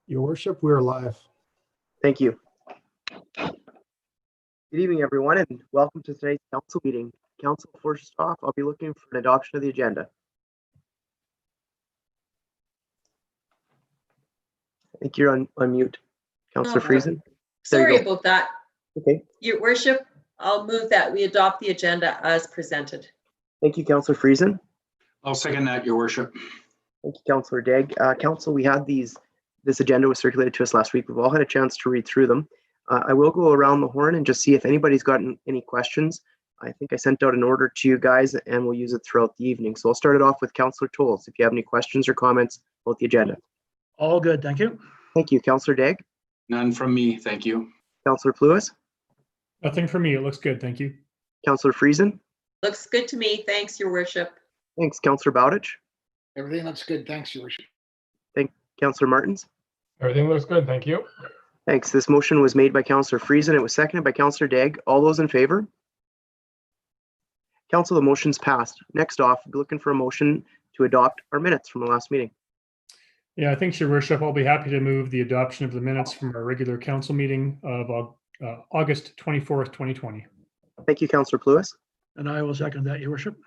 Your Worship, we are live. Thank you. Good evening, everyone, and welcome to today's council meeting. Council, first off, I'll be looking for an adoption of the agenda. I think you're on mute, Councillor Friesen. Sorry about that. Okay. Your Worship, I'll move that we adopt the agenda as presented. Thank you, Councillor Friesen. I'll second that, Your Worship. Thank you, Councillor Degg. Council, we had this agenda was circulated to us last week. We've all had a chance to read through them. I will go around the horn and just see if anybody's gotten any questions. I think I sent out an order to you guys and we'll use it throughout the evening. So I'll start it off with Councillor Tolles. If you have any questions or comments about the agenda. All good, thank you. Thank you, Councillor Degg. None from me, thank you. Councillor Pluis. Nothing for me. It looks good. Thank you. Councillor Friesen. Looks good to me. Thanks, Your Worship. Thanks, Councillor Bowditch. Everything looks good. Thanks, Your Worship. Thank Councillor Martins. Everything looks good. Thank you. Thanks. This motion was made by Councillor Friesen. It was seconded by Councillor Degg. All those in favor? Council, the motion's passed. Next off, we're looking for a motion to adopt our minutes from the last meeting. Yeah, thanks, Your Worship. I'll be happy to move the adoption of the minutes from our regular council meeting of August 24th, 2020. Thank you, Councillor Pluis. And I will second that, Your Worship.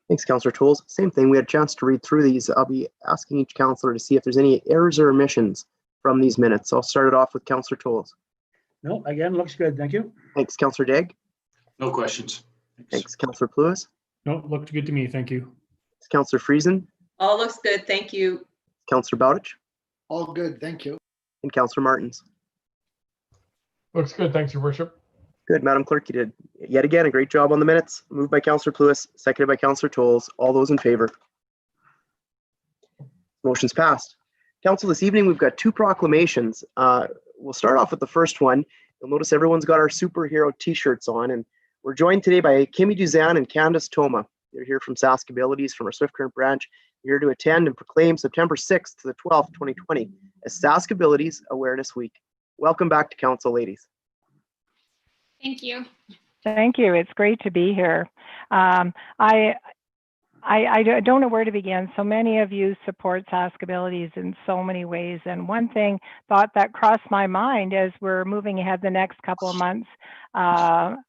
Thanks, Councillor Tolles. Same thing. We had a chance to read through these. I'll be asking each councillor to see if there's any errors or omissions from these minutes. I'll start it off with Councillor Tolles. No, again, looks good, thank you. Thanks, Councillor Degg. No questions. Thanks, Councillor Pluis. No, looked good to me. Thank you. Thanks, Councillor Friesen. All looks good. Thank you. Councillor Bowditch. All good. Thank you. And Councillor Martins. Looks good. Thanks, Your Worship. Good, Madam Clerk, you did yet again a great job on the minutes. Moved by Councillor Pluis, seconded by Councillor Tolles. All those in favor? Motion's passed. Council, this evening we've got two proclamations. We'll start off with the first one. You'll notice everyone's got our superhero t-shirts on, and we're joined today by Kimmy Duzan and Candace Toma. They're here from Saskabilities, from our Swift Current branch, here to attend and proclaim September 6th to the 12th, 2020 as Saskabilities Awareness Week. Welcome back to Council, ladies. Thank you. Thank you. It's great to be here. I don't know where to begin. So many of you support Saskabilities in so many ways. And one thought that crossed my mind as we're moving ahead the next couple of months,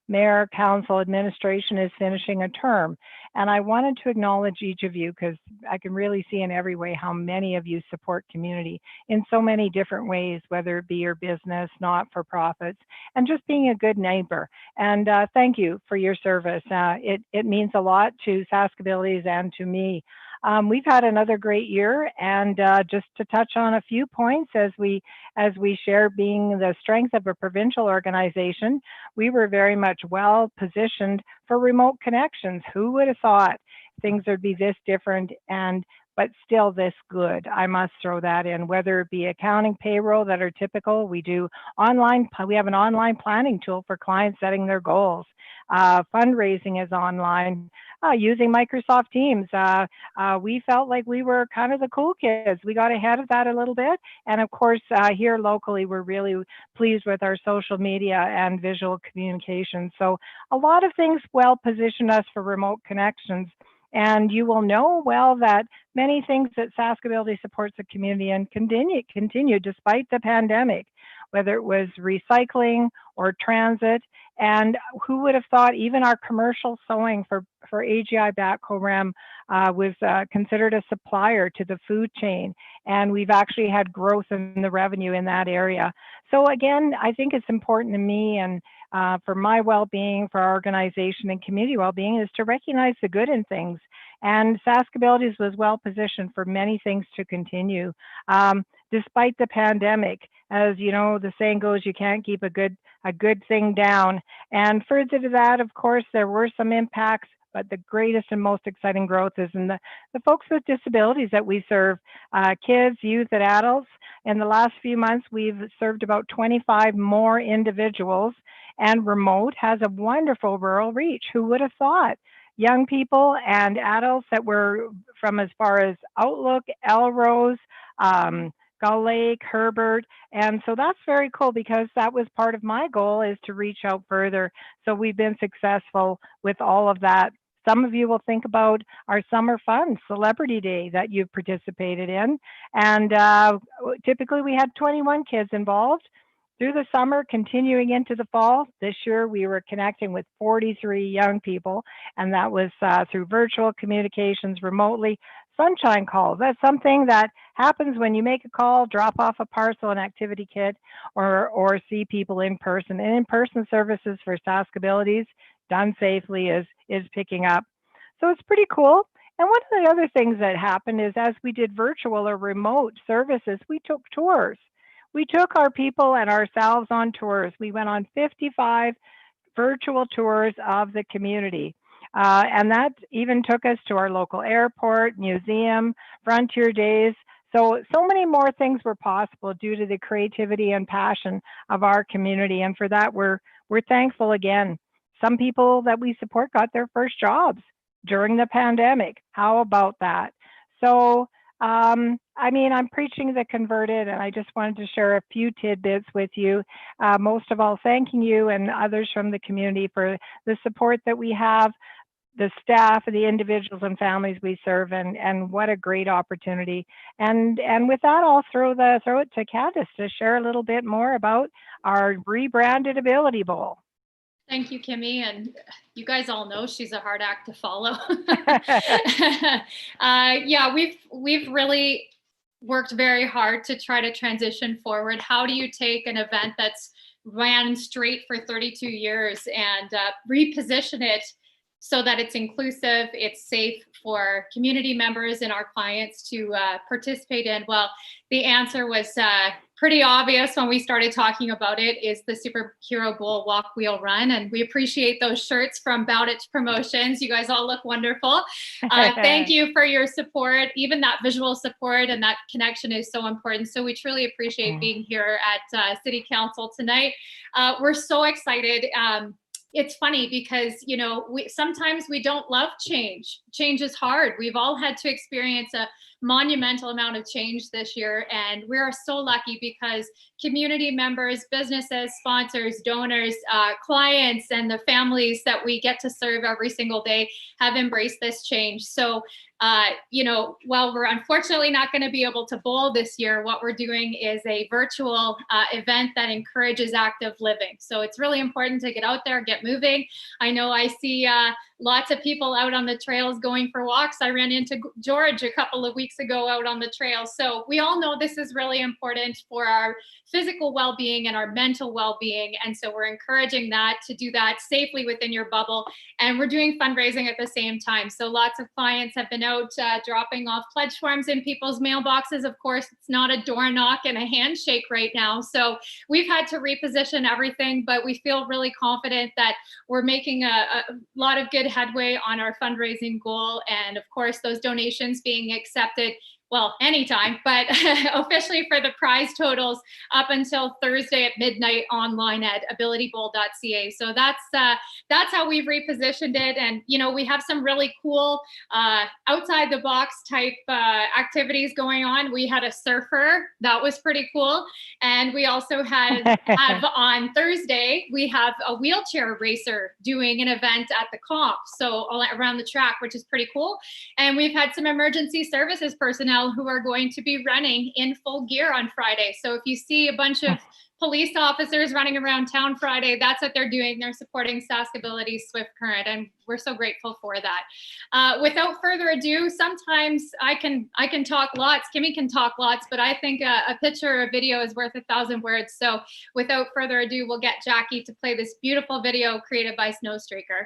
Mayor, Council, Administration is finishing a term. And I wanted to acknowledge each of you because I can really see in every way how many of you support community in so many different ways, whether it be your business, not-for-profits, and just being a good neighbor. And thank you for your service. It means a lot to Saskabilities and to me. We've had another great year, and just to touch on a few points as we share being the strength of a provincial organization, we were very much well positioned for remote connections. Who would have thought things would be this different but still this good? I must throw that in, whether it be accounting, payroll that are typical. We have an online planning tool for clients setting their goals. Fundraising is online. Using Microsoft Teams. We felt like we were kind of the cool kids. We got ahead of that a little bit. And of course, here locally, we're really pleased with our social media and visual communication. So a lot of things well position us for remote connections. And you will know well that many things that Saskability supports the community and continue despite the pandemic, whether it was recycling or transit. And who would have thought even our commercial sewing for AGI Backhoe Ram was considered a supplier to the food chain. And we've actually had growth in the revenue in that area. So again, I think it's important to me and for my well-being, for our organization and community well-being is to recognize the good in things. And Saskabilities was well positioned for many things to continue. Despite the pandemic, as you know, the saying goes, you can't keep a good thing down. And further to that, of course, there were some impacts, but the greatest and most exciting growth is in the folks with disabilities that we serve, kids, youth, and adults. In the last few months, we've served about 25 more individuals, and remote has a wonderful rural reach. Who would have thought? Young people and adults that were from as far as Outlook, Elrose, Gull Lake, Herbert. And so that's very cool because that was part of my goal is to reach out further. So we've been successful with all of that Some of you will think about our summer fun, Celebrity Day, that you've participated in. And typically we had 21 kids involved through the summer, continuing into the fall. This year we were connecting with 43 young people, and that was through virtual communications remotely. Sunshine calls, that's something that happens when you make a call, drop off a parcel, an activity kit, or see people in person. And in-person services for Saskabilities done safely is picking up. So it's pretty cool. And one of the other things that happened is as we did virtual or remote services, we took tours. We took our people and ourselves on tours. We went on 55 virtual tours of the community. And that even took us to our local airport, museum, Frontier Days. So many more things were possible due to the creativity and passion of our community. And for that, we're thankful again. Some people that we support got their first jobs during the pandemic. How about that? So, I mean, I'm preaching to the converted, and I just wanted to share a few tidbits with you. Most of all, thanking you and others from the community for the support that we have, the staff, the individuals and families we serve, and what a great opportunity. And with that, I'll throw it to Candace to share a little bit more about our rebranded Ability Bowl. Thank you, Kimmy. And you guys all know she's a hard act to follow. Yeah, we've really worked very hard to try to transition forward. How do you take an event that's ran straight for 32 years and reposition it so that it's inclusive, it's safe for community members and our clients to participate in? Well, the answer was pretty obvious when we started talking about it, is the Superhero Bowl Walk, Wheel, Run. And we appreciate those shirts from Bowditch Promotions. You guys all look wonderful. Thank you for your support. Even that visual support and that connection is so important. So we truly appreciate being here at City Council tonight. We're so excited. It's funny because, you know, sometimes we don't love change. Change is hard. We've all had to experience a monumental amount of change this year, and we are so lucky because community members, businesses, sponsors, donors, clients, and the families that we get to serve every single day have embraced this change. So you know, while we're unfortunately not going to be able to bowl this year, what we're doing is a virtual event that encourages active living. So it's really important to get out there, get moving. I know I see lots of people out on the trails going for walks. I ran into George a couple of weeks ago out on the trail. So we all know this is really important for our physical well-being and our mental well-being. And so we're encouraging that to do that safely within your bubble. And we're doing fundraising at the same time. So lots of clients have been out dropping off pledge forms in people's mailboxes. Of course, it's not a door knock and a handshake right now. So we've had to reposition everything, but we feel really confident that we're making a lot of good headway on our fundraising goal. And of course, those donations being accepted, well, anytime, but officially for the prize totals up until Thursday at midnight online at abilitybowl.ca. So that's how we've repositioned it. And, you know, we have some really cool outside the box type activities going on. We had a surfer, that was pretty cool. And we also have on Thursday, we have a wheelchair racer doing an event at the comp. So all around the track, which is pretty cool. And we've had some emergency services personnel who are going to be running in full gear on Friday. So if you see a bunch of police officers running around town Friday, that's what they're doing. They're supporting Saskability Swift Current, and we're so grateful for that. Without further ado, sometimes I can talk lots, Kimmy can talk lots, but I think a picture or a video is worth 1,000 words. So without further ado, we'll get Jackie to play this beautiful video created by Snowstreaker.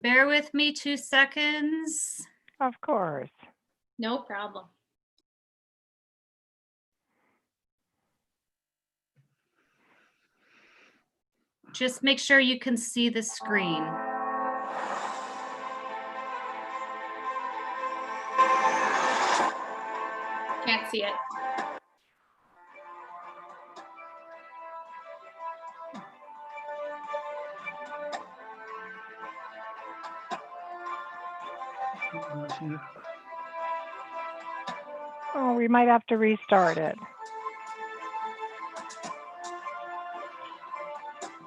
Bear with me 2 seconds. Of course. No problem. Just make sure you can see the screen. Can't see it. Oh, we might have to restart it.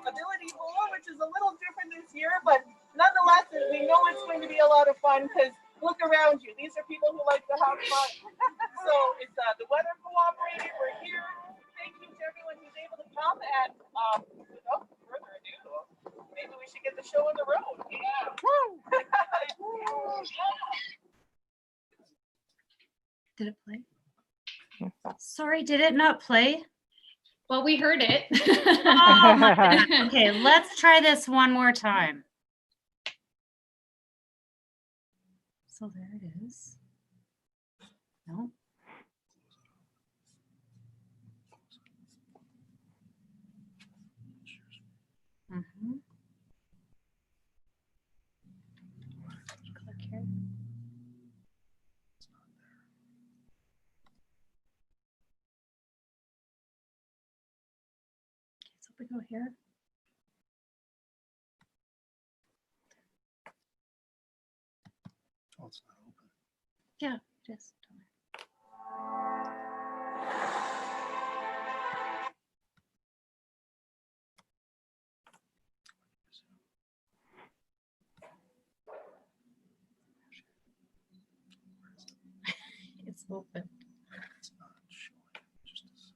Ability Bowl, which is a little different this year, but nonetheless, we know it's going to be a lot of fun because look around you. These are people who like to have fun. So it's the weather cooperated. We're here. Thank you to everyone who's able to come. And without further ado, maybe we should get the show on the road. Yeah. Woo! Did it play? Sorry, did it not play? Well, we heard it. Oh my God. Okay, let's try this one more time. So there it is. No. Mhm. Click here. So we go here. Oh, it's not open. Yeah, it is. It's open. It's not showing. Just a second.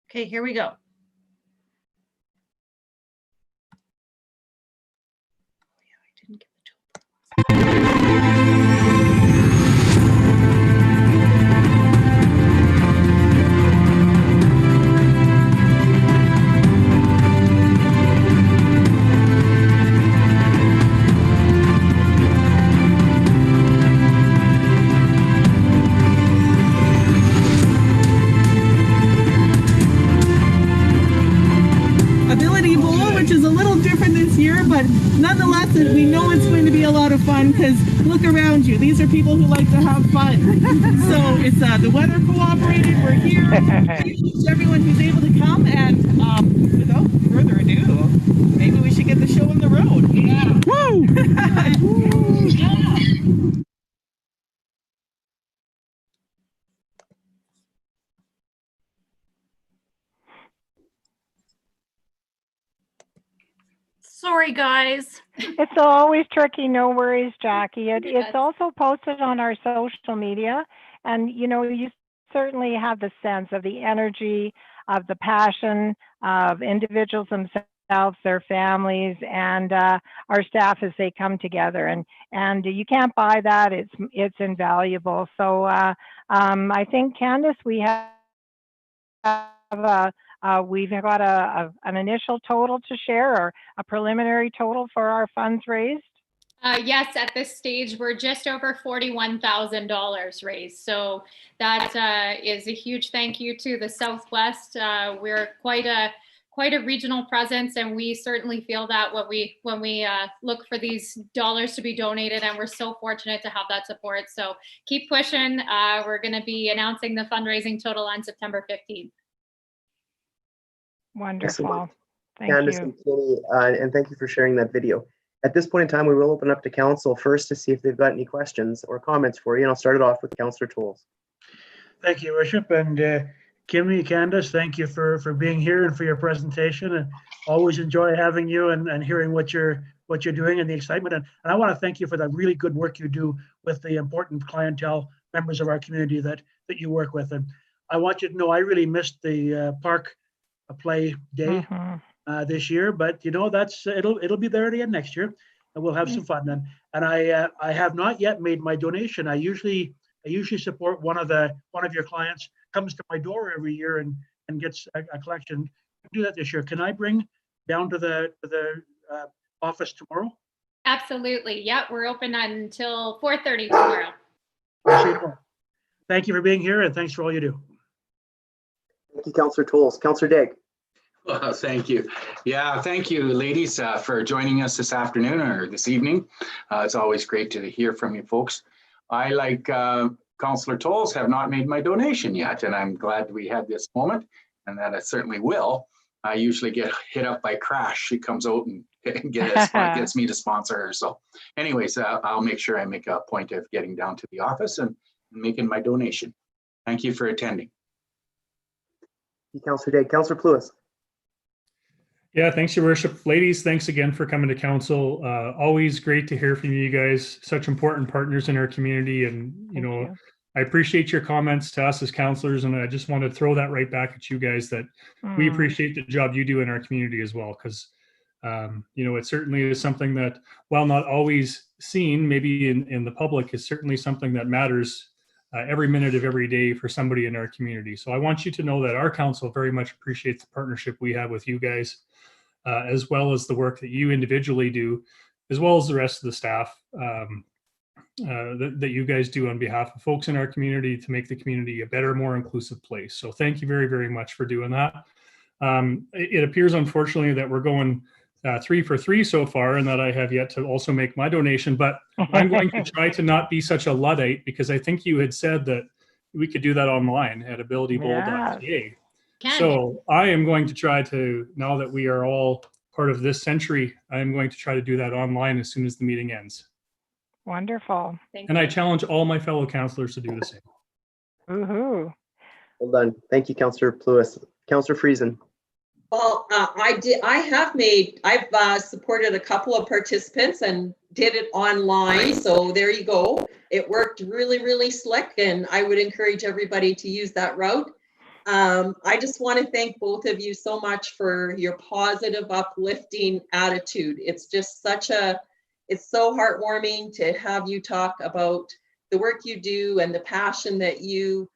Okay, here we go. Yeah, I didn't get the tool. Ability Bowl, which is a little different this year, but nonetheless, we know it's going to be a lot of fun because look around you. These are people who like to have fun. So it's the weather cooperated. We're here. Thank you to everyone who's able to come. And without further ado, maybe we should get the show on the road. Yeah. Woo! Sorry, guys. It's always tricky. No worries, Jackie. Yes. It's also posted on our social media. And, you know, you certainly have the sense of the energy, of the passion of individuals themselves, their families, and our staff as they come together. And you can't buy that. It's invaluable. So I think, Candace, we have we've got an initial total to share, or a preliminary total for our funds raised. Yes, at this stage, we're just over $41,000 raised. So that is a huge thank you to the Southwest. We're quite a regional presence, and we certainly feel that when we look for these dollars to be donated, and we're so fortunate to have that support. So keep pushing. We're going to be announcing the fundraising total on September 15th. Wonderful. Excellent. Thank Candace you. and Kenny, and thank you for sharing that video. At this point in time, we will open up to council first to see if they've got any questions or comments for you. And I'll start it off with Councillor Tolles. Thank you, Your Worship. And Kimmy, Candace, thank you for being here and for your presentation. And always enjoy having you and hearing what you're doing and the excitement. And I want to thank you for the really good work you do with the important clientele members of our community that you work with. And I want you to know I really missed the park play day this year, but you know it'll be there again next year, and we'll have some fun. And I have not yet made my donation. I usually support one of your clients comes to my door every year and gets a collection. Do that this year. Can I bring down to the office tomorrow? Absolutely. Yeah, we're open until 4:30 tomorrow. I'll see you tomorrow. Thank you for being here, and thanks for all you do. Thank you, Councillor Tolles. Councillor Daigle. Well, thank you. Yeah, thank you, ladies, for joining us this afternoon or this evening. It's always great to hear from you folks. I, like Councillor Tolles have not made my donation yet, and I'm glad we had this moment, and that I certainly will. I usually get hit up by Crash. She comes out and gets me to sponsor her. So anyways, I'll make sure I make a point of getting down to the office and making my donation. Thank you for attending. Councillor Day. Councillor Pluis. Yeah, thanks, Your Worship. Ladies, thanks again for coming to council. Always great to hear from you guys, such important partners in our community. And, Thank you. I appreciate your comments to us as councillors, and I just want to throw that right back at you guys that we appreciate the job you do in our community as well, because, it certainly is something that, while not always seen, maybe in the public, is certainly something that matters every minute of every day for somebody in our community. So I want you to know that our council very much appreciates the partnership we have with you guys, as well as the work that you individually do, as well as the rest of the staff that you guys do on behalf of folks in our community to make the community a better, more inclusive place. So thank you very, very much for doing that. It appears, unfortunately, that we're going 3 for 3 so far, and that I have yet to also make my donation, but I'm going to try to not be such a Luddite, because I think you had said that we could do that online at abilitybowl.ca. So I am going to try to, now that we are all part of this century, I'm going to try to do that online as soon as the meeting ends. Wonderful. And I challenge all my fellow councillors to do the same. Woohoo. Well done. Thank you, Councillor Pluis. Councillor Friesen. Well, I've supported a couple of participants and did it online. So there you go. It worked really, really slick, and I would encourage everybody to use that route. I just want to thank both of you so much for your positive, uplifting attitude. It's just it's so heartwarming to have you talk about the work you do and the passion that you're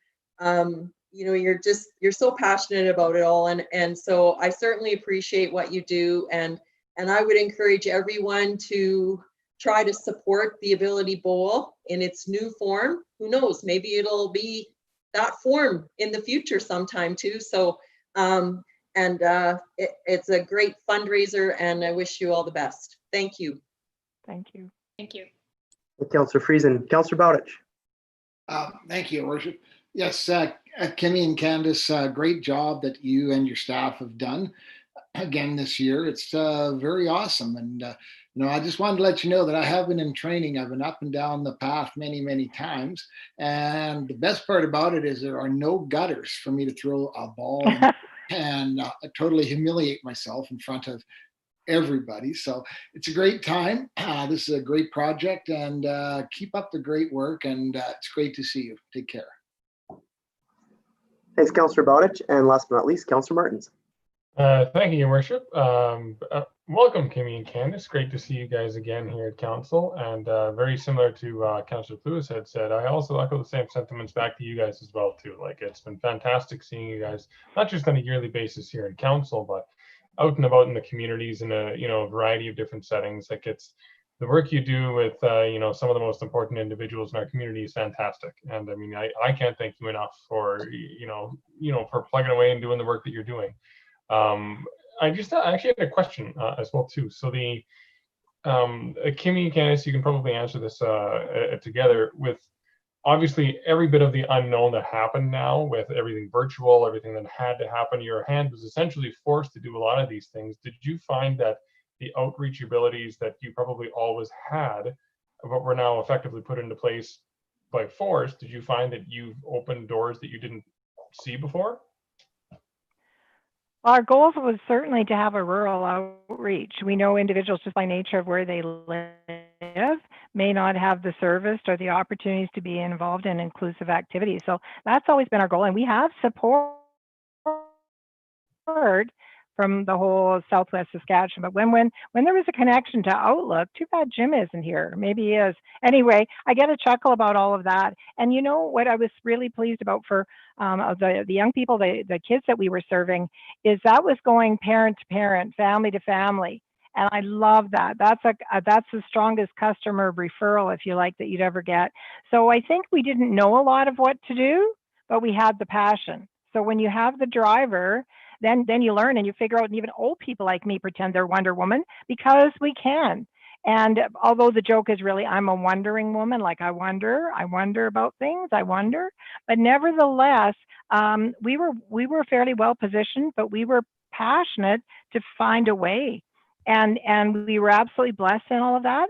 so passionate about it all. And so I certainly appreciate what you do. And I would encourage everyone to try to support the Ability Bowl in its new form. Who knows, maybe it'll be that form in the future sometime too. So, it's a great fundraiser, and I wish you all the best. Thank you. Thank you. Thank you. Councillor Friesen. Councillor Bowditch. Thank you, Your Worship. Yes, Kimmy and Candace, great job that you and your staff have done again this year. It's very awesome. And, I just wanted to let you know that I have been in training. I've been up and down the path many, many times. And the best part about it is there are no gutters for me to throw a ball and totally humiliate myself in front of everybody. So it's a great time. This is a great project, and keep up the great work. And it's great to see you. Take care. Thanks, Councillor Bowditch. And last but not least, Councillor Martins. Thank you, Your Worship. Welcome, Kimmy and Candace. Great to see you guys again here at Council. And very similar to Councillor Pluis had said, I also echo the same sentiments back to you guys as well, too. Like, it's been fantastic seeing you guys, not just on a yearly basis here in Council, but out and about in the communities in a variety of different settings. Like, it's the work you do with some of the most important individuals in our community is fantastic. And I mean, I can't thank you enough for for plugging away and doing the work that you're doing. I actually had a question as well too. So the Kimmy and Candace, you can probably answer this together with obviously every bit of the unknown that happened now with everything virtual, everything that had to happen. Your hand was essentially forced to do a lot of these things. Did you find that the outreach abilities that you probably always had, but were now effectively put into place by force, did you find that you've opened doors that you didn't see before? Our goal was certainly to have a rural outreach. We know individuals, just by nature of where they live, may not have the service or the opportunities to be involved in inclusive activities. So that's always been our goal. And we have support from the whole Southwest Saskatchewan. But when there was a connection to Outlook, too bad Jim isn't here. Maybe he is. Anyway, I get a chuckle about all of that. And you know what I was really pleased about for the young people, the kids that we were serving, is that was going parent to parent, family to family. And I love that. That's the strongest customer referral, if you like, that you'd ever get. So I think we didn't know a lot of what to do, but we had the passion. So when you have the driver, then you learn and you figure out, and even old people like me pretend they're Wonder Woman because we can. And although the joke is really, I'm a wondering woman, like I wonder about things, I wonder. But nevertheless, we were fairly well positioned, but we were passionate to find a way. And we were absolutely blessed in all of that.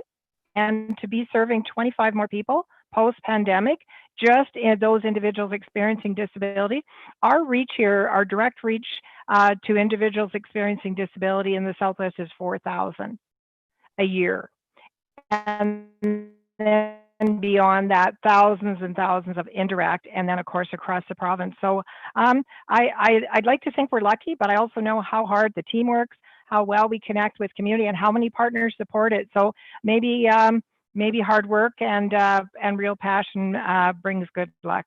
And to be serving 25 more people post-pandemic, just in those individuals experiencing disability, our reach here, our direct reach to individuals experiencing disability in the Southwest is 4,000 a year. And then beyond that, thousands and thousands of indirect, and then of course across the province. So I'd like to think we're lucky, but I also know how hard the team works, how well we connect with community, and how many partners support it. So maybe hard work and real passion brings good luck.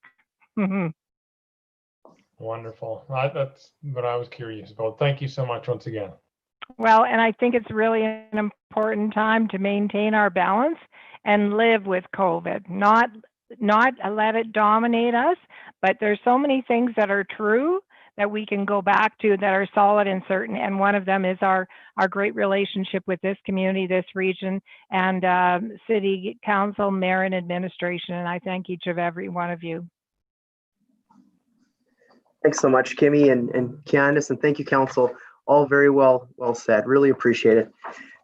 Wonderful. That's what I was curious about. Thank you so much once again. Well, and I think it's really an important time to maintain our balance and live with COVID, not let it dominate us, but there's so many things that are true that we can go back to that are solid and certain. And one of them is our great relationship with this community, this region, and City Council, Mayor, and Administration. And I thank each of every one of you. Thanks so much, Kimmy and Candace, and thank you, Council. All very well said. Really appreciate it.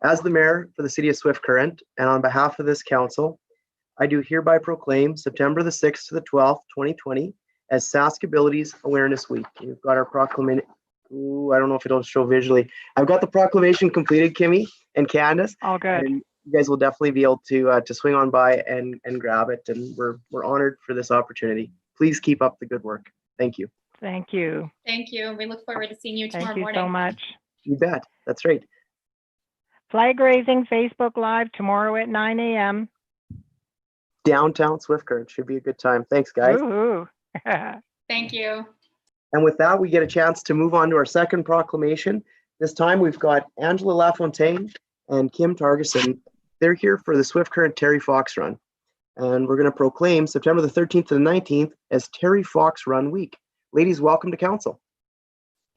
As the Mayor for the City of Swift Current, and on behalf of this Council, I do hereby proclaim September the 6th to the 12th, 2020, as Saskabilities Awareness Week. You've got our proclamation. I don't know if it'll show visually. I've got the proclamation completed, Kimmy and Candace. All good. And you guys will definitely be able to swing on by and grab it. And we're honored for this opportunity. Please keep up the good work. Thank you. Thank you. Thank you. We look forward to seeing you tomorrow Thank you morning. so much. You bet. That's right. Flag raising Facebook Live tomorrow at 9 a.m. Downtown Swift Current. Should be a good time. Thanks, guys. Woohoo. Thank you. And with that, we get a chance to move on to our second proclamation. This time we've got Angela LaFontaine and Kim Targeson. They're here for the Swift Current Terry Fox Run. And we're going to proclaim September the 13th to the 19th as Terry Fox Run Week. Ladies, welcome to Council.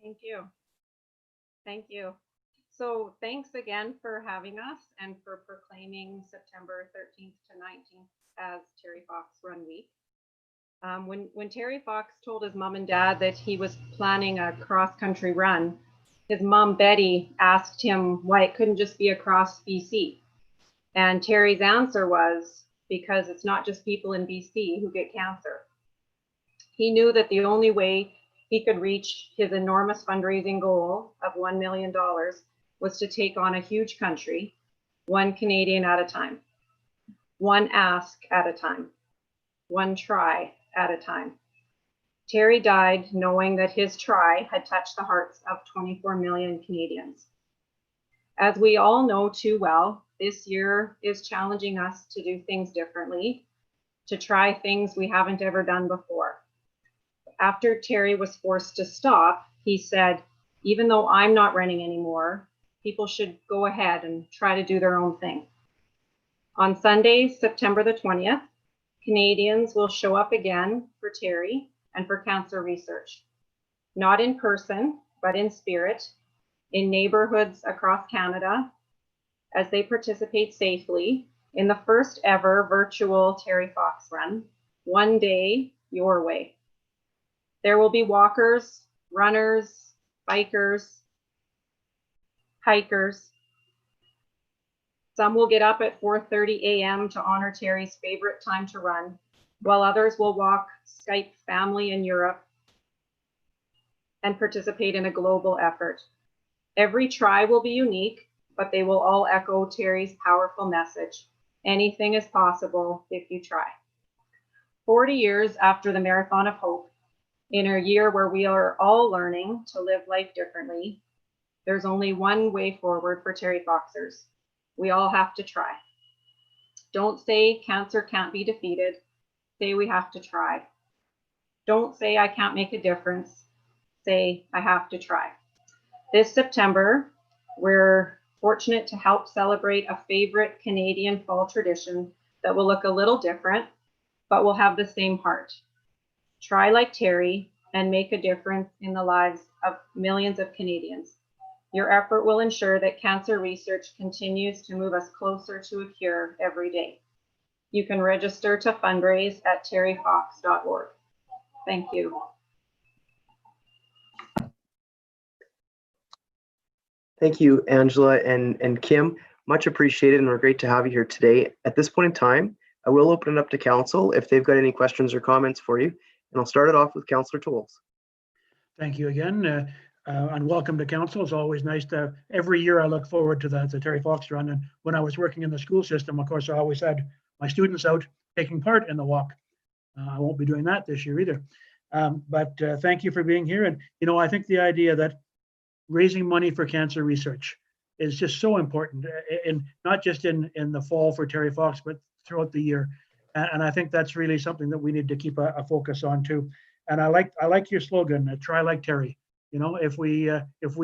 Thank you. Thank you. So thanks again for having us and for proclaiming September 13th to 19th as Terry Fox Run Week. When Terry Fox told his mom and dad that he was planning a cross-country run, his mom, Betty, asked him why it couldn't just be across BC. And Terry's answer was, because it's not just people in BC who get cancer. He knew that the only way he could reach his enormous fundraising goal of $1 million was to take on a huge country, one Canadian at a time, one ask at a time, one try at a time. Terry died knowing that his try had touched the hearts of 24 million Canadians. As we all know too well, this year is challenging us to do things differently, to try things we haven't ever done before. After Terry was forced to stop, he said, even though I'm not running anymore, people should go ahead and try to do their own thing. On Sunday, September the 20th, Canadians will show up again for Terry and for cancer research, not in person, but in spirit, in neighborhoods across Canada, as they participate safely in the first ever virtual Terry Fox Run, One Day Your Way. There will be walkers, runners, bikers, hikers. Some will get up at 4:30 a.m. to honor Terry's favorite time to run, while others will walk Skype family in Europe and participate in a global effort. Every try will be unique, but they will all echo Terry's powerful message. Anything is possible if you try. 40 years after the Marathon of Hope, in a year where we are all learning to live life differently, there's only one way forward for Terry Foxers. We all have to try. Don't say cancer can't be defeated. Say we have to try. Don't say I can't make a difference. Say I have to try. This September, we're fortunate to help celebrate a favorite Canadian fall tradition that will look a little different, but will have the same heart. Try like Terry and make a difference in the lives of millions of Canadians. Your effort will ensure that cancer research continues to move us closer to a cure every day. You can register to fundraise at terryfox.org. Thank you. Thank you, Angela and Kim. Much appreciated, and we're great to have you here today. At this point in time, I will open it up to council if they've got any questions or comments for you. And I'll start it off with Councillor Tools. Thank you again, and welcome to council. It's always nice to, every year I look forward to the Terry Fox run. And when I was working in the school system, of course, I always had my students out taking part in the walk. I won't be doing that this year either. But thank you for being here. And, you know, I think the idea that raising money for cancer research is just so important, and not just in the fall for Terry Fox, but throughout the year. And I think that's really something that we need to keep a focus on too. And I like your slogan, try like Terry. You know, if we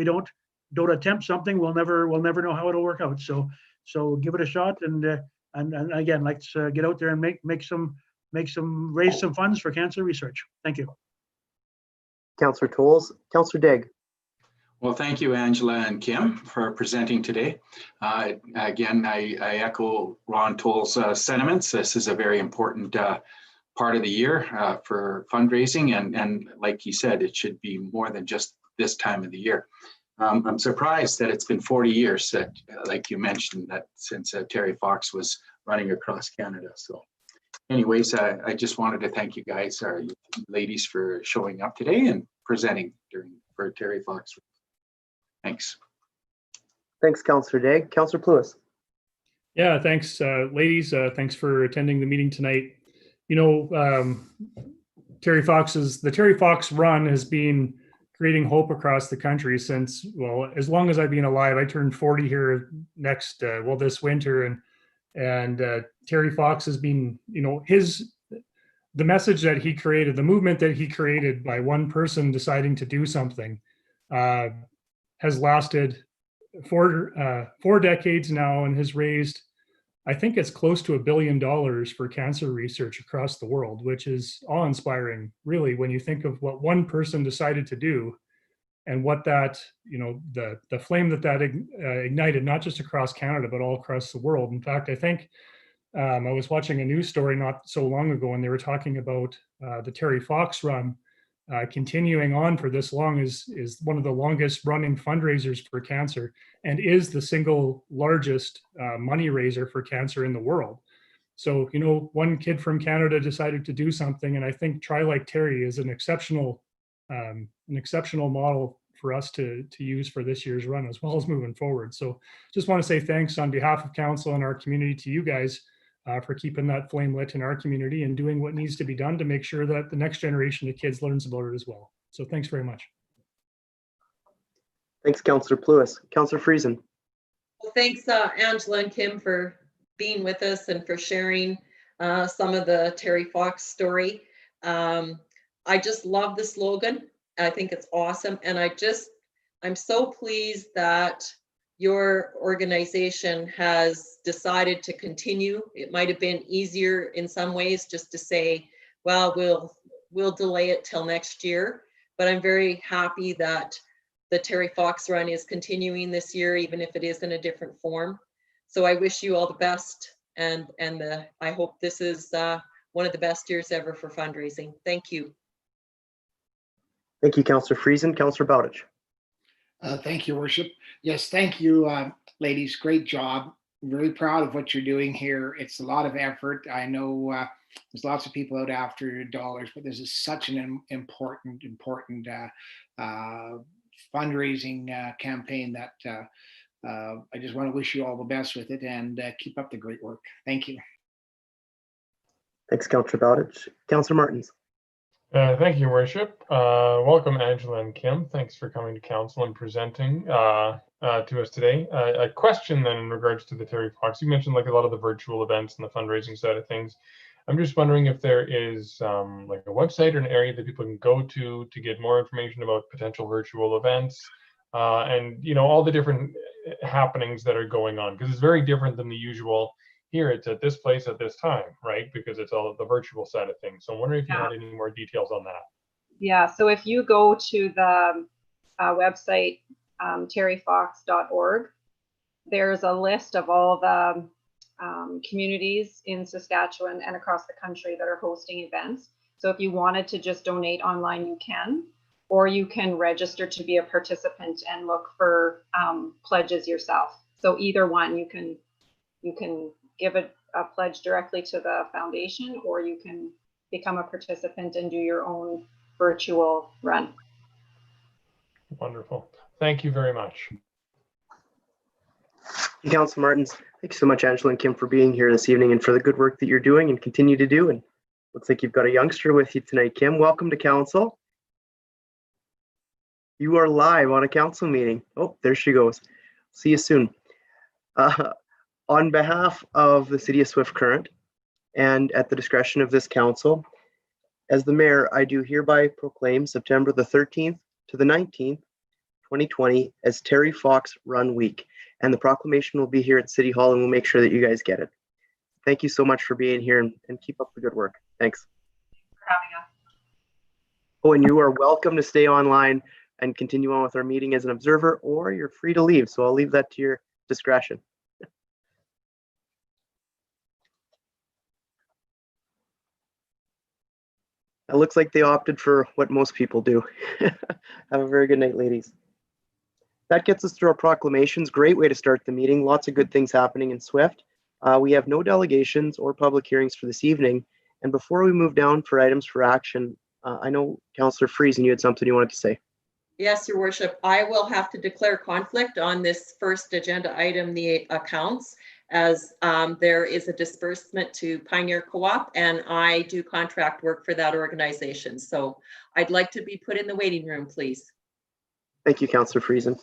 don't attempt something, we'll never know how it'll work out. So give it a shot, and again, let's get out there and raise some funds for cancer research. Thank you. Councillor Tools. Councillor Degg. Well, thank you, Angela and Kim, for presenting today. Again, I echo Ron Toll's sentiments. This is a very important part of the year for fundraising, and like he said, it should be more than just this time of the year. I'm surprised that it's been 40 years, that, like you mentioned, that since Terry Fox was running across Canada. So anyways, I just wanted to thank you guys, ladies, for showing up today and presenting for Terry Fox. Thanks. Thanks, Councillor Degg. Councillor Pluis. Yeah, thanks, ladies. Thanks for attending the meeting tonight. You know, the Terry Fox run has been creating hope across the country since, well, as long as I've been alive. I turned 40 here this winter, and Terry Fox has been, you know, the message that he created, the movement that he created by one person deciding to do something, has lasted four decades now, and has raised, I think it's close to $1 billion for cancer research across the world, which is awe-inspiring, really, when you think of what one person decided to do and what that, you know, the flame that ignited, not just across Canada, but all across the world. In fact, I think I was watching a news story not so long ago, and they were talking about the Terry Fox run continuing on for this long, is one of the longest running fundraisers for cancer, and is the single largest money raiser for cancer in the world. So, you know, one kid from Canada decided to do something, and I think Try Like Terry is an exceptional model for us to use for this year's run, as well as moving forward. So just want to say thanks on behalf of council and our community to you guys for keeping that flame lit in our community and doing what needs to be done to make sure that the next generation of kids learns about it as well. So thanks very much. Thanks, Councillor Pluis. Councillor Friesen. Well, thanks, Angela and Kim, for being with us and for sharing some of the Terry Fox story. I just love the slogan. I think it's awesome. And I'm so pleased that your organization has decided to continue. It might have been easier in some ways just to say, well, we'll delay it till next year. But I'm very happy that the Terry Fox run is continuing this year, even if it is in a different form. So I wish you all the best, and I hope this is one of the best years ever for fundraising. Thank you. Thank you, Councillor Friesen. Councillor Bowditch. Thank you, Worship. Yes, thank you, ladies. Great job. I'm very proud of what you're doing here. It's a lot of effort. I know there's lots of people out after dollars, but this is such an important fundraising campaign that I just want to wish you all the best with it, and keep up the great work. Thank you. Thanks, Councillor Bowditch. Councillor Martins. Thank you, Worship. Welcome, Angela and Kim. Thanks for coming to council and presenting to us today. A question then in regards to the Terry Fox. You mentioned like a lot of the virtual events and the fundraising side of things. I'm just wondering if there is like a website or an area that people can go to get more information about potential virtual events and, you know, all the different happenings that are going on, because it's very different than the usual. Here it's at this place at this time, right? Because it's all the virtual side of things. So I'm wondering if you had any more details on that. Yeah, so if you go to the website terryfox.org. There's a list of all the communities in Saskatchewan and across the country that are hosting events. So if you wanted to just donate online, you can, or you can register to be a participant and look for pledges yourself. So either one, you can give a pledge directly to the foundation, or you can become a participant and do your own virtual run. Wonderful. Thank you very much. Council Martins, thank you so much, Angela and Kim, for being here this evening and for the good work that you're doing and continue to do. And looks like you've got a youngster with you tonight. Kim, welcome to council. You are live on a council meeting. Oh, there she goes. See you soon. On behalf of the City of Swift Current and at the discretion of this council, as the mayor, I do hereby proclaim September the 13th to the 19th, 2020 as Terry Fox Run Week. And the proclamation will be here at City Hall and we'll make sure that you guys get it. Thank you so much for being here and keep up the good work. Thanks. For having us. Oh, and you are welcome to stay online and continue on with our meeting as an observer, or you're free to leave. So I'll leave that to your discretion. It looks like they opted for what most people do. Have a very good night, ladies. That gets us through our proclamations. Great way to start the meeting. Lots of good things happening in Swift. We have no delegations or public hearings for this evening. And before we move down for items for action, I know Councillor Friesen, you had something you wanted to say. Yes, Your Worship. I will have to declare conflict on this first agenda item, the accounts, as there is a disbursement to Pioneer Co-op, and I do contract work for that organization. So I'd like to be put in the waiting room, please. Thank you, Councillor Friesen.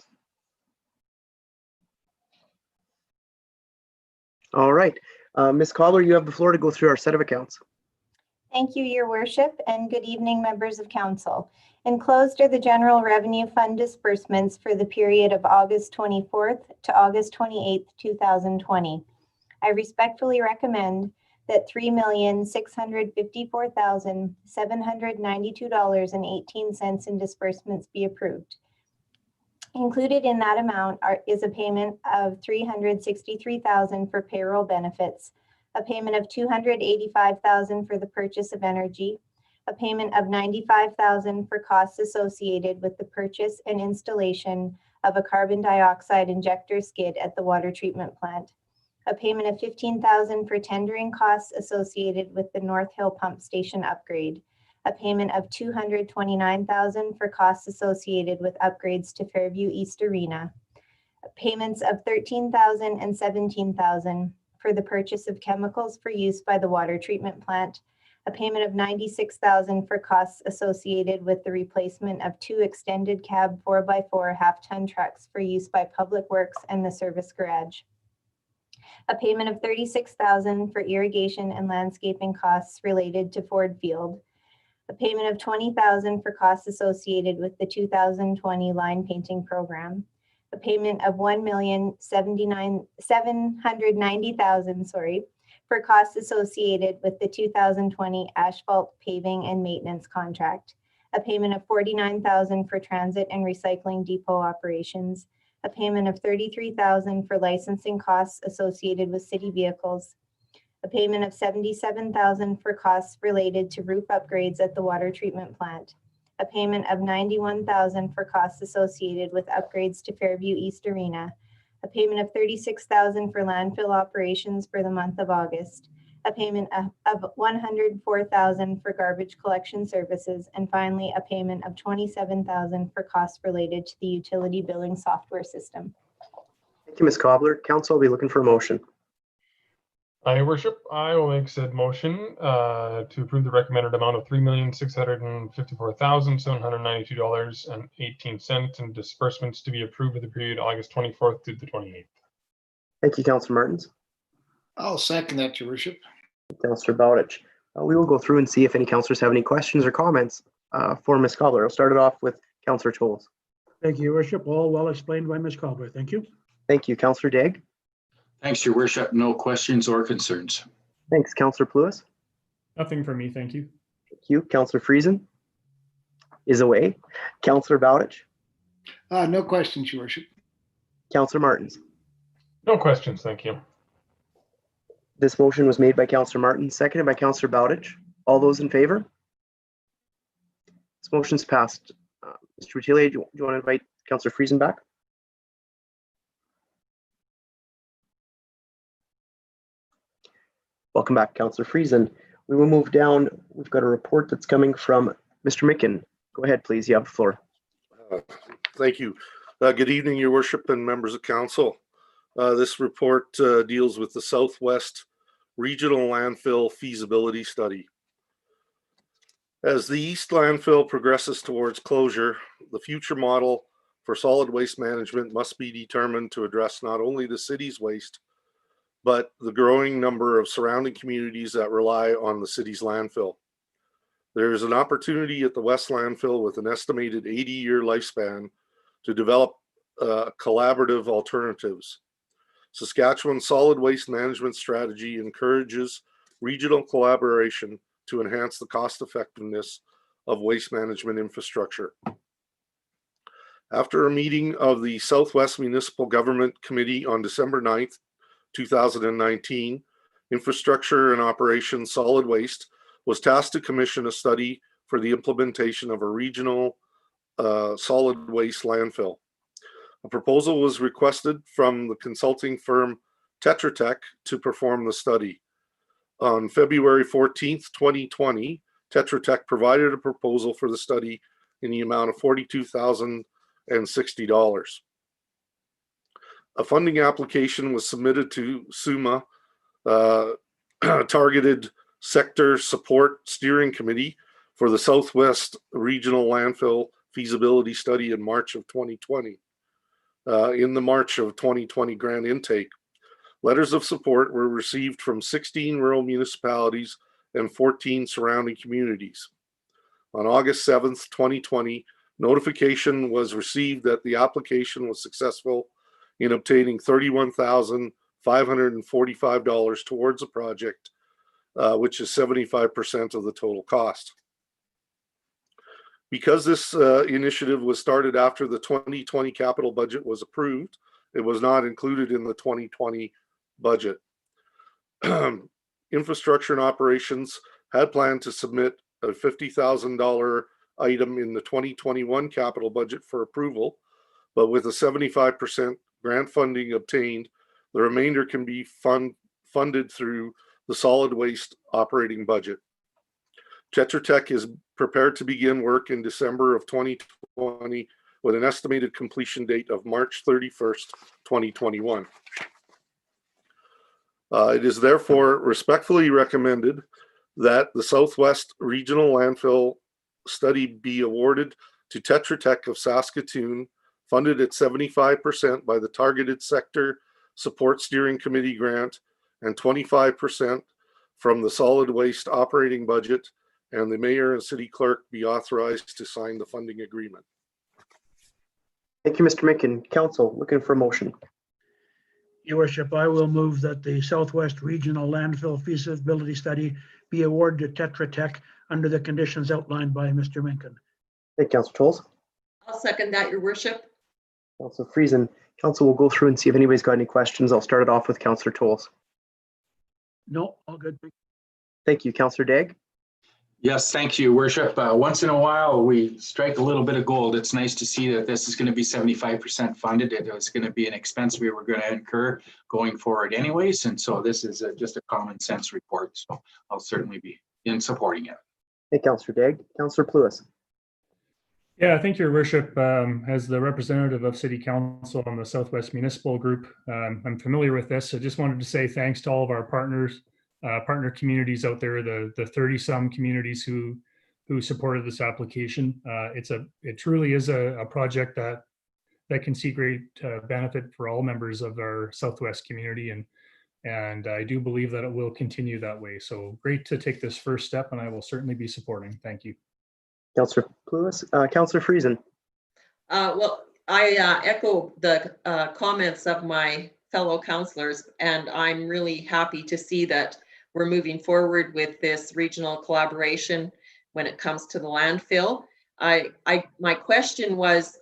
All right, Ms. Cobbler, you have the floor to go through our set of accounts. Thank you, Your Worship, and good evening, members of council. Enclosed are the General Revenue Fund disbursements for the period of August 24th to August 28th, 2020. I respectfully recommend that $3,654,792.18 in disbursements be approved. Included in that amount is a payment of $363,000 for payroll benefits, a payment of $285,000 for the purchase of energy, a payment of $95,000 for costs associated with the purchase and installation of a carbon dioxide injector skid at the water treatment plant, a payment of $15,000 for tendering costs associated with the North Hill pump station upgrade, a payment of $229,000 for costs associated with upgrades to Fairview East Arena, payments of $13,000 and $17,000 for the purchase of chemicals for use by the water treatment plant, a payment of $96,000 for costs associated with the replacement of 2 extended cab 4x4 half-ton trucks for use by Public Works and the service garage, a payment of $36,000 for irrigation and landscaping costs related to Ford Field, a payment of $20,000 for costs associated with the 2020 line painting program, a payment of $1,790,000 for costs associated with the 2020 asphalt paving and maintenance contract, a payment of $49,000 for transit and recycling depot operations, a payment of $33,000 for licensing costs associated with city vehicles, a payment of $77,000 for costs related to roof upgrades at the water treatment plant, a payment of $91,000 for costs associated with upgrades to Fairview East Arena, a payment of $36,000 for landfill operations for the month of August, a payment of $104,000 for garbage collection services, and finally a payment of $27,000 for costs related to the utility billing software system. Thank you, Ms. Cobbler. Council will be looking for a motion. Your Worship, I will make said motion to approve the recommended amount of $3,654,792.18 in disbursements to be approved for the period August 24th to the 28th. Thank you, Councillor Martins. I'll second that, Your Worship. Councillor Bowditch. We will go through and see if any councillors have any questions or comments for Ms. Cobbler. I'll start it off with Councillor Toles. Thank you, Your Worship. All well explained by Ms. Cobbler. Thank you. Thank you, Councillor Daigle. Thanks, Your Worship. No questions or concerns. Thanks, Councillor Pluis. Nothing for me, thank you. Thank you. Councillor Friesen is away. Councillor Bowditch. No questions, Your Worship. Councillor Martins. No questions, thank you. This motion was made by Councillor Martins, seconded by Councillor Bowditch. All those in favor? This motion's passed. Mr. Rutilia, do you want to invite Councillor Friesen back? Welcome back, Councillor Friesen. We will move down. We've got a report that's coming from Mr. Micken. Go ahead, please. You have the floor. Thank you. Good evening, Your Worship and members of council. This report deals with the Southwest Regional Landfill Feasibility Study. As the East Landfill progresses towards closure, the future model for solid waste management must be determined to address not only the city's waste, but the growing number of surrounding communities that rely on the city's landfill. There is an opportunity at the West Landfill with an estimated 80-year lifespan to develop collaborative alternatives. Saskatchewan's solid waste management strategy encourages regional collaboration to enhance the cost effectiveness of waste management infrastructure. After a meeting of the Southwest Municipal Government Committee on December 9th, 2019, Infrastructure and Operations Solid Waste was tasked to commission a study for the implementation of a regional solid waste landfill. A proposal was requested from the consulting firm Tetra Tech to perform the study. On February 14th, 2020, Tetra Tech provided a proposal for the study in the amount of $42,060. A funding application was submitted to SUMA, Targeted Sector Support Steering Committee, for the Southwest Regional Landfill Feasibility Study in March of 2020. In the March of 2020 grant intake, letters of support were received from 16 rural municipalities and 14 surrounding communities. On August 7th, 2020, notification was received that the application was successful in obtaining $31,545 towards the project, which is 75% of the total cost. Because this initiative was started after the 2020 capital budget was approved, it was not included in the 2020 budget. Infrastructure and Operations had planned to submit a $50,000 item in the 2021 capital budget for approval, but with a 75% grant funding obtained, the remainder can be funded through the solid waste operating budget. Tetra Tech is prepared to begin work in December of 2020 with an estimated completion date of March 31st, 2021. It is therefore respectfully recommended that the Southwest Regional Landfill Study be awarded to Tetra Tech of Saskatoon, funded at 75% by the Targeted Sector Support Steering Committee grant and 25% from the solid waste operating budget, and the mayor and city clerk be authorized to sign the funding agreement. Thank you, Mr. Micken. Council, looking for a motion. Your Worship, I will move that the Southwest Regional Landfill Feasibility Study be awarded to Tetra Tech under the conditions outlined by Mr. Micken. Thank you, Councillor Tolles. I'll second that, Your Worship. Councillor Friesen. Council will go through and see if anybody's got any questions. I'll start it off with Councillor Tolles. No, all good. Thank you, Councillor Daigle. Yes, thank you, Worship. Once in a while, we strike a little bit of gold. It's nice to see that this is going to be 75% funded. It was going to be an expense we were going to incur going forward anyways. And so this is just a common sense report. So I'll certainly be in supporting it. Thank you, Councillor Daigle. Councillor Pluis. Yeah, thank you, Your Worship. As the representative of City Council on the Southwest Municipal Group, I'm familiar with this. I just wanted to say thanks to all of our partners, partner communities out there, the 30-some communities who supported this application. It truly is a project that can see great benefit for all members of our Southwest community, and I do believe that it will continue that way. So great to take this first step, and I will certainly be supporting. Thank you. Councillor Pluis. Councillor Friesen. Well, I echo the comments of my fellow councillors, and I'm really happy to see that we're moving forward with this regional collaboration when it comes to the landfill. My question was,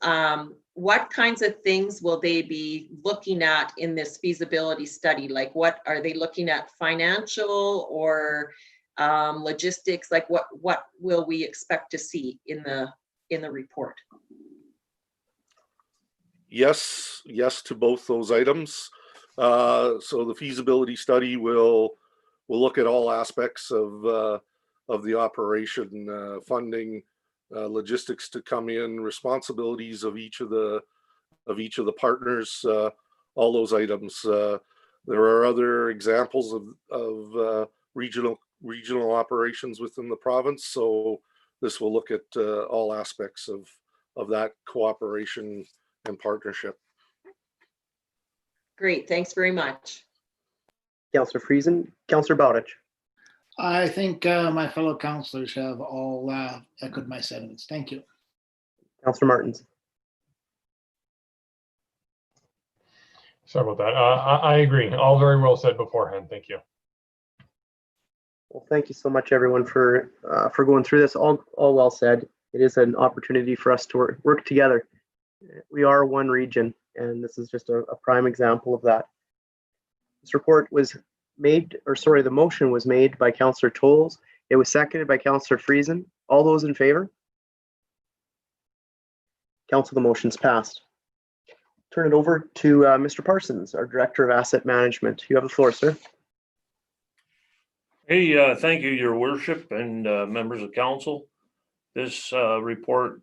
what kinds of things will they be looking at in this feasibility study? Like, what are they looking at, financial or logistics? Like, what will we expect to see in the report? Yes to both those items. So the feasibility study will look at all aspects of the operation, funding, logistics to come in, responsibilities of each of the partners, all those items. There are other examples of regional operations within the province, so this will look at all aspects of that cooperation and partnership. Great, thanks very much. Councillor Friesen. Councillor Bowditch. I think my fellow councillors have all echoed my sentiments. Thank you. Councillor Martins. Sorry about that. I agree. All very well said beforehand. Thank you. Well, thank you so much, everyone, for going through this. All well said. It is an opportunity for us to work together. We are one region, and this is just a prime example of that. This report was made, or sorry, the motion was made by Councillor Tolles. It was seconded by Councillor Friesen. All those in favor? Council, the motion's passed. Turn it over to Mr. Parsons, our Director of Asset Management. You have the floor, sir. Hey, thank you, Your Worship, and members of council. This report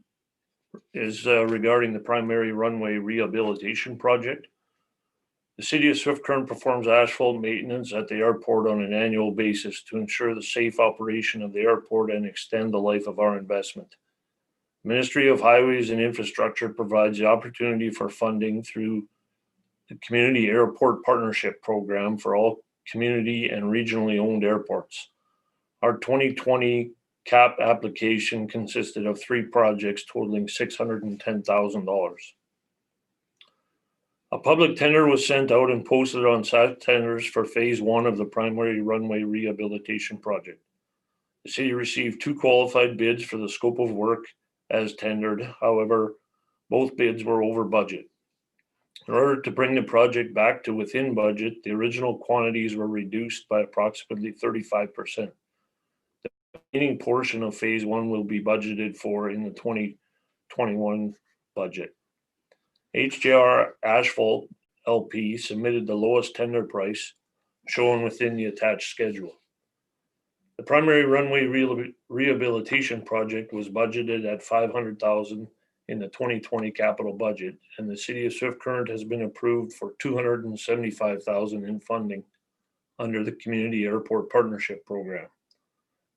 is regarding the primary runway rehabilitation project. The City of Swift Current performs asphalt maintenance at the airport on an annual basis to ensure the safe operation of the airport and extend the life of our investment. The Ministry of Highways and Infrastructure provides the opportunity for funding through the Community Airport Partnership Program for all community and regionally owned airports. Our 2020 CAP application consisted of 3 projects totaling $610,000. A public tender was sent out and posted on SAT tenders for phase 1 of the primary runway rehabilitation project. The city received 2 qualified bids for the scope of work as tendered. However, both bids were over budget. In order to bring the project back to within budget, the original quantities were reduced by approximately 35%. The remaining portion of phase 1 will be budgeted for in the 2021 budget. HJR Asphalt LP submitted the lowest tender price shown within the attached schedule. The primary runway rehabilitation project was budgeted at $500,000 in the 2020 capital budget, and the City of Swift Current has been approved for $275,000 in funding under the Community Airport Partnership Program.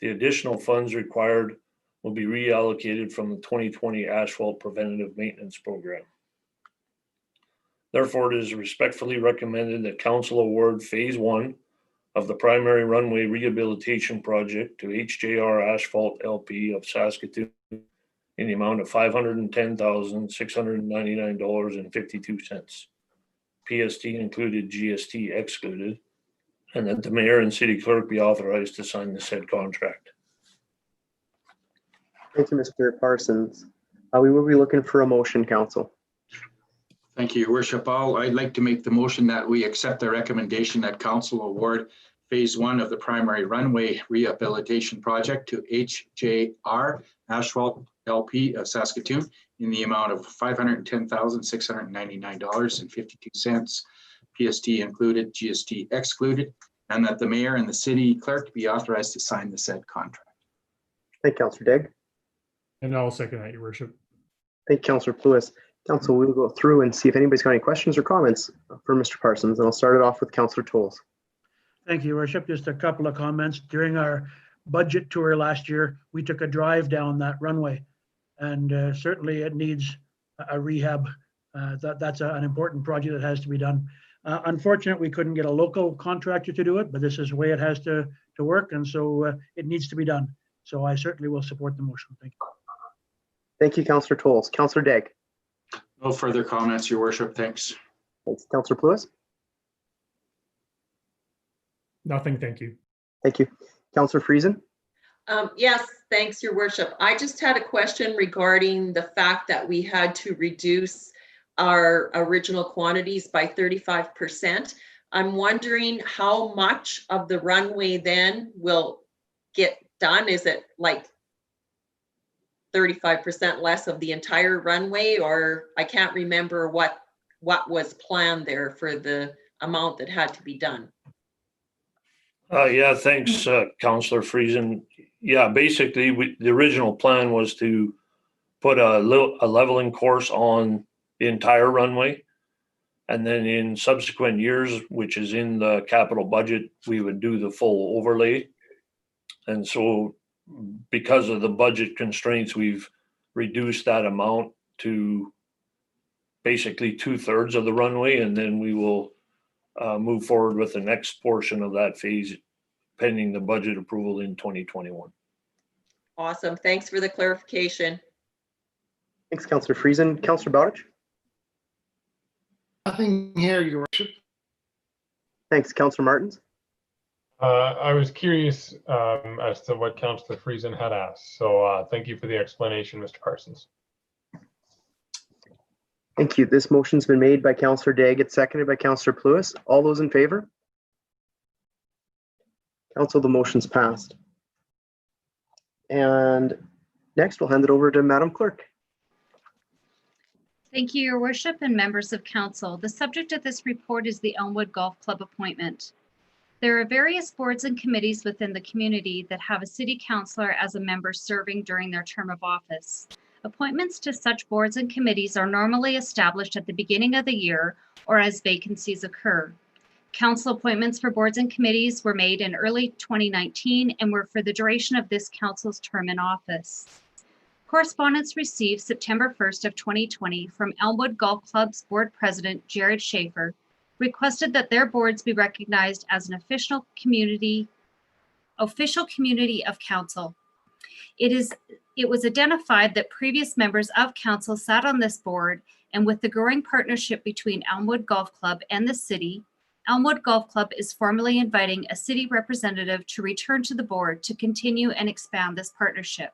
The additional funds required will be reallocated from the 2020 Asphalt Preventative Maintenance Program. Therefore, it is respectfully recommended that Council award Phase 1 of the primary runway rehabilitation project to HJR Asphalt LP of Saskatoon in the amount of $510,699.52. PST included, GST excluded, and that the mayor and city clerk be authorized to sign the said contract. Thank you, Mr. Parsons. We will be looking for a motion, Council. Thank you, Your Worship. I'd like to make the motion that we accept the recommendation that Council award Phase 1 of the primary runway rehabilitation project to HJR Asphalt LP of Saskatoon in the amount of $510,699.52. PST included, GST excluded, and that the mayor and the city clerk be authorized to sign the said contract. Thank you, Councillor Degg. And I'll second that, Your Worship. Thank you, Councillor Pluis. Council, we'll go through and see if anybody's got any questions or comments for Mr. Parsons, and I'll start it off with Councillor Tolles. Thank you, Your Worship. Just a couple of comments. During our budget tour last year, we took a drive down that runway, and certainly it needs a rehab. That's an important project that has to be done. Unfortunately, we couldn't get a local contractor to do it, but this is the way it has to work, and so it needs to be done. So I certainly will support the motion. Thank you. Thank you, Councillor Tolles. Councillor Degg. No further comments, Your Worship. Thanks. Thanks, Councillor Pluis. Nothing, thank you. Thank you. Councillor Friesen. Yes, thanks, Your Worship. I just had a question regarding the fact that we had to reduce our original quantities by 35%. I'm wondering how much of the runway then will get done? Is it like 35% less of the entire runway, or I can't remember what was planned there for the amount that had to be done. Yeah, thanks, Councillor Friesen. Yeah, basically, the original plan was to put a leveling course on the entire runway. And then in subsequent years, which is in the capital budget, we would do the full overlay. And so because of the budget constraints, we've reduced that amount to basically 2/3 of the runway. And then we will move forward with the next portion of that phase pending the budget approval in 2021. Awesome. Thanks for the clarification. Thanks, Councillor Friesen. Councillor Bowditch? Nothing here, Your Worship. Thanks, Councillor Martins. I was curious as to what Councillor Friesen had asked. So thank you for the explanation, Mr. Parsons. Thank you. This motion's been made by Councillor Daggett, seconded by Councillor Pluis. All those in favor? Council, the motion's passed. And next, we'll hand it over to Madam Clerk. Thank you, Your Worship and members of Council. The subject of this report is the Elmwood Golf Club appointment. There are various boards and committees within the community that have a city councillor as a member serving during their term of office. Appointments to such boards and committees are normally established at the beginning of the year or as vacancies occur. Council appointments for boards and committees were made in early 2019 and were for the duration of this council's term in office. Correspondence received September 1st of 2020 from Elmwood Golf Club's board president, Jared Schaefer, requested that their boards be recognized as an official community of council. It was identified that previous members of council sat on this board, and with the growing partnership between Elmwood Golf Club and the city, Elmwood Golf Club is formally inviting a city representative to return to the board to continue and expand this partnership.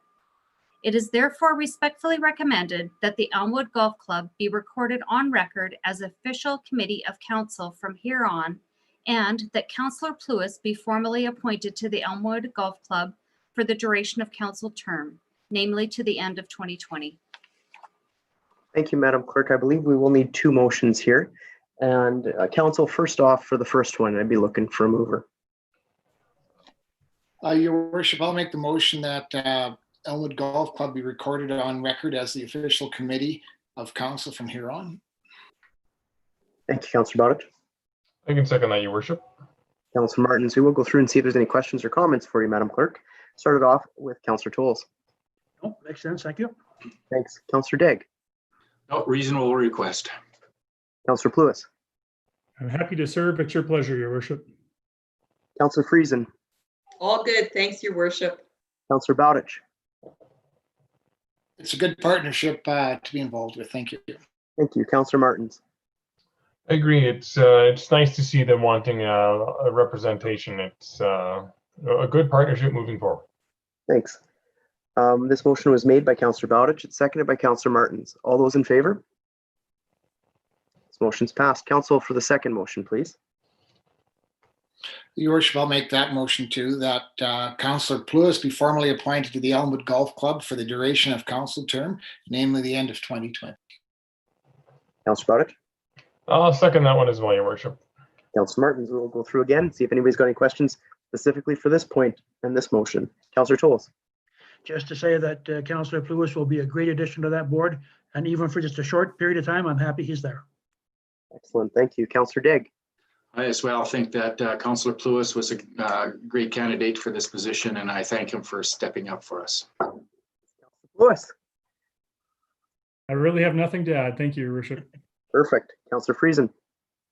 It is therefore respectfully recommended that the Elmwood Golf Club be recorded on record as official committee of council from here on, and that Councillor Pluis be formally appointed to the Elmwood Golf Club for the duration of council term, namely to the end of 2020. Thank you, Madam Clerk. I believe we will need two motions here. And Council, first off, for the first one, I'd be looking for a mover. Your Worship, I'll make the motion that Elmwood Golf Club be recorded on record as the official committee of council from here on. Thank you, Councillor Bowditch. I can second that, Your Worship. Councillor Martins, we will go through and see if there's any questions or comments for you, Madam Clerk. Started off with Councillor Tolles. Oh, makes sense. Thank you. Thanks. Councillor Degg. No, reasonable request. Councillor Pluis. I'm happy to serve at your pleasure, Your Worship. Councillor Friesen. All good. Thanks, Your Worship. Councillor Bowditch. It's a good partnership to be involved with. Thank you. Thank you. Councillor Martins. I agree. It's nice to see them wanting a representation. It's a good partnership moving forward. Thanks. This motion was made by Councillor Bowditch. It's seconded by Councillor Martins. All those in favor? This motion's passed. Council, for the second motion, please. Your Worship, I'll make that motion too, that Councillor Pluis be formally appointed to the Elmwood Golf Club for the duration of council term, namely the end of 2020. Councillor Bowditch. I'll second that one as well, Your Worship. Councillor Martins, we'll go through again, see if anybody's got any questions specifically for this point and this motion. Councillor Tolles. Just to say that Councillor Pluis will be a great addition to that board, and even for just a short period of time, I'm happy he's there. Excellent. Thank you. Councillor Degg. I as well think that Councillor Pluis was a great candidate for this position, and I thank him for stepping up for us. Pluis. I really have nothing to add. Thank you, Your Worship. Perfect. Councillor Friesen.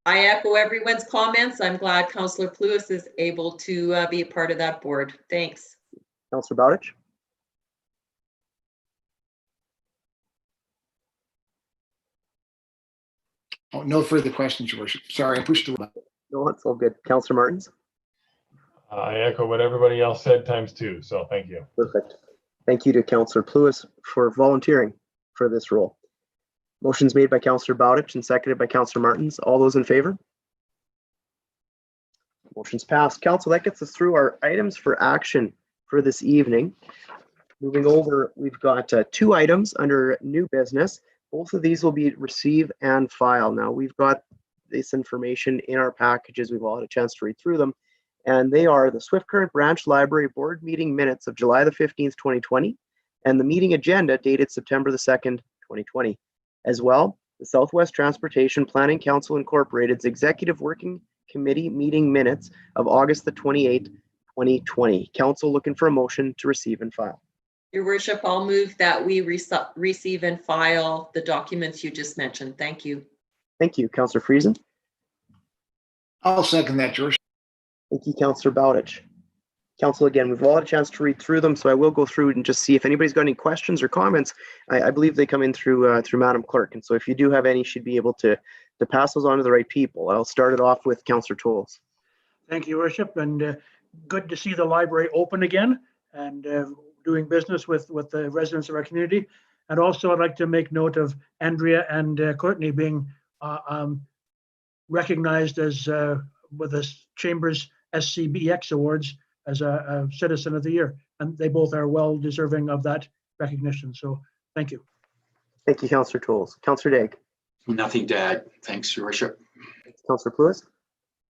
I echo everyone's comments. I'm glad Councillor Pluis is able to be a part of that board. Thanks. Councillor Bowditch. Oh, no further questions, Your Worship. Sorry, I pushed the button. No, that's all good. Councillor Martins. I echo what everybody else said ×2, so thank you. Perfect. Thank you to Councillor Pluis for volunteering for this role. Motion's made by Councillor Bowditch and seconded by Councillor Martins. All those in favor? Motion's passed. Council, that gets us through our items for action for this evening. Moving over, we've got 2 items under new business. Both of these will be receive and file. Now, we've got this information in our packages. We've all had a chance to read through them. And they are the Swift Current Branch Library Board meeting minutes of July the 15th, 2020, and the meeting agenda dated September the 2nd, 2020. As well, the Southwest Transportation Planning Council Incorporated's Executive Working Committee meeting minutes of August the 28th, 2020. Council looking for a motion to receive and file. Your worship, I'll move that we receive and file the documents you just mentioned. Thank you. Thank you, Councillor Friesen. I'll second that, George. Thank you, Councillor Bowditch. Council, again, we've all had a chance to read through them, so I will go through and just see if anybody's got any questions or comments. I believe they come in through Madam Clerk, and so if you do have any, she'd be able to pass those on to the right people. I'll start it off with Councillor Tolles. Thank you, Worship, and good to see the library open again and doing business with the residents of our community. And also, I'd like to make note of Andrea and Courtney being recognized as with the Chamber's SCBX Awards as a Citizen of the Year, and they both are well deserving of that recognition. So, thank you. Thank you, Councillor Tolles. Councillor Daigle. Nothing to add. Thanks, Your Worship. Councillor Pluis.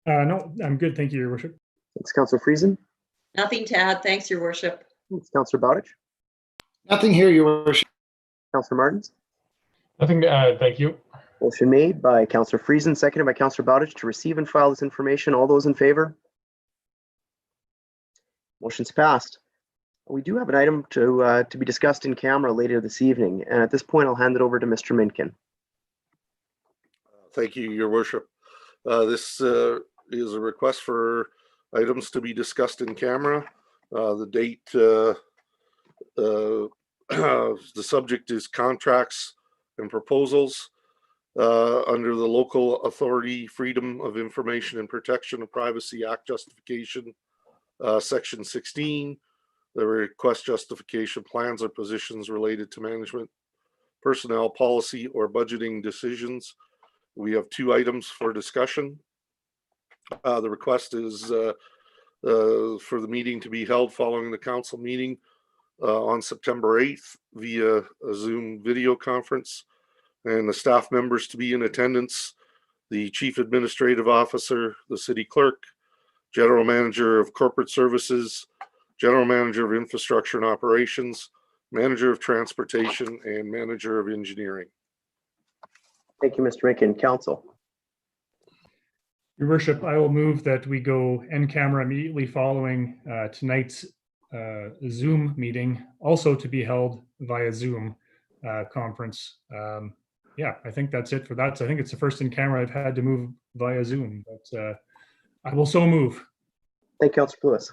No, I'm good. Thank you, Your Worship. Thanks, Councillor Friesen. Nothing to add. Thanks, Your Worship. Thanks, Councillor Bowditch. Nothing here, Your Worship. Councillor Martins. Nothing to add. Thank you. Motion made by Councillor Friesen, seconded by Councillor Bowditch to receive and file this information. All those in favor? Motion's passed. We do have an item to be discussed in camera later this evening, and at this point, I'll hand it over to Mr. Minkin. Thank you, Your Worship. This is a request for items to be discussed in camera. The date, the subject is contracts and proposals under the Local Authority Freedom of Information and Protection of Privacy Act justification, Section 16. The request justification plans or positions related to management, personnel, policy, or budgeting decisions. We have 2 items for discussion. The request is for the meeting to be held following the council meeting on September 8th via a Zoom video conference, and the staff members to be in attendance: the Chief Administrative Officer, the City Clerk, General Manager of Corporate Services, General Manager of Infrastructure and Operations, Manager of Transportation, and Manager of Engineering. Thank you, Mr. Minkin. Council. Your Worship, I will move that we go in camera immediately following tonight's Zoom meeting, also to be held via Zoom conference. Yeah, I think that's it for that. So I think it's the first in camera I've had to move via Zoom, but I will so move. Thank you, Councillor Pluis.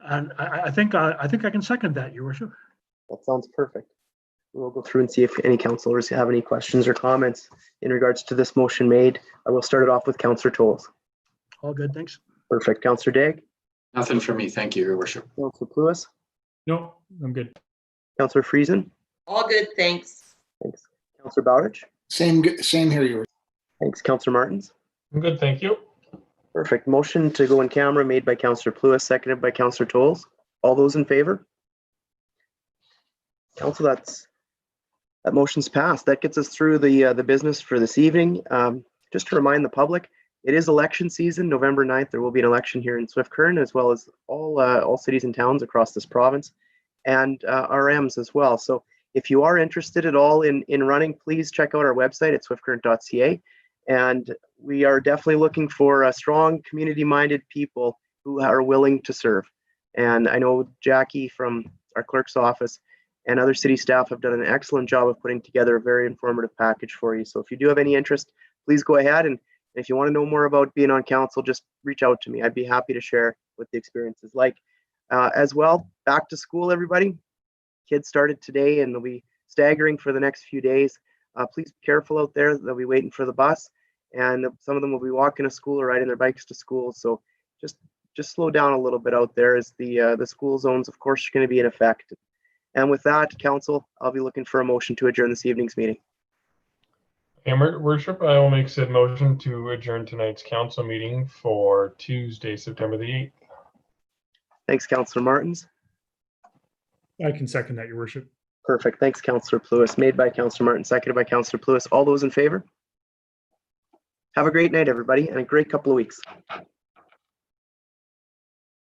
And I think I can second that, Your Worship. That sounds perfect. We'll go through and see if any councillors have any questions or comments in regards to this motion made. I will start it off with Councillor Tolles. All good, thanks. Perfect. Councillor Daigle. Nothing for me. Thank you, Your Worship. Councillor Pluis. No, I'm good. Councillor Friesen. All good, thanks. Thanks. Councillor Bowditch. Same here, Your Worship. Thanks. Councillor Martins. I'm good. Thank you. Perfect. Motion to go in camera made by Councillor Pluis, seconded by Councillor Tolles. All those in favor? Council, that motion's passed. That gets us through the business for this evening. Just to remind the public, it is election season. November 9th, there will be an election here in Swift Current, as well as all cities and towns across this province, and RMs as well. So if you are interested at all in running, please check out our website at swiftcurrent.ca. And we are definitely looking for strong community-minded people who are willing to serve. And I know Jackie from our clerk's office and other city staff have done an excellent job of putting together a very informative package for you. So if you do have any interest, please go ahead. And if you want to know more about being on council, just reach out to me. I'd be happy to share what the experience is like. As well, back to school, everybody. Kids started today and they'll be staggering for the next few days. Please be careful out there. They'll be waiting for the bus, and some of them will be walking to school or riding their bikes to school. So just slow down a little bit out there, as the school zones, of course, are going to be in effect. And with that, council, I'll be looking for a motion to adjourn this evening's meeting. Worship, I will make said motion to adjourn tonight's council meeting for Tuesday, September the 8th. Thanks, Councillor Martins. I can second that, Your Worship. Perfect. Thanks, Councillor Pluis. Made by Councillor Martin, seconded by Councillor Pluis. All those in favor? Have a great night, everybody, and a great couple of weeks.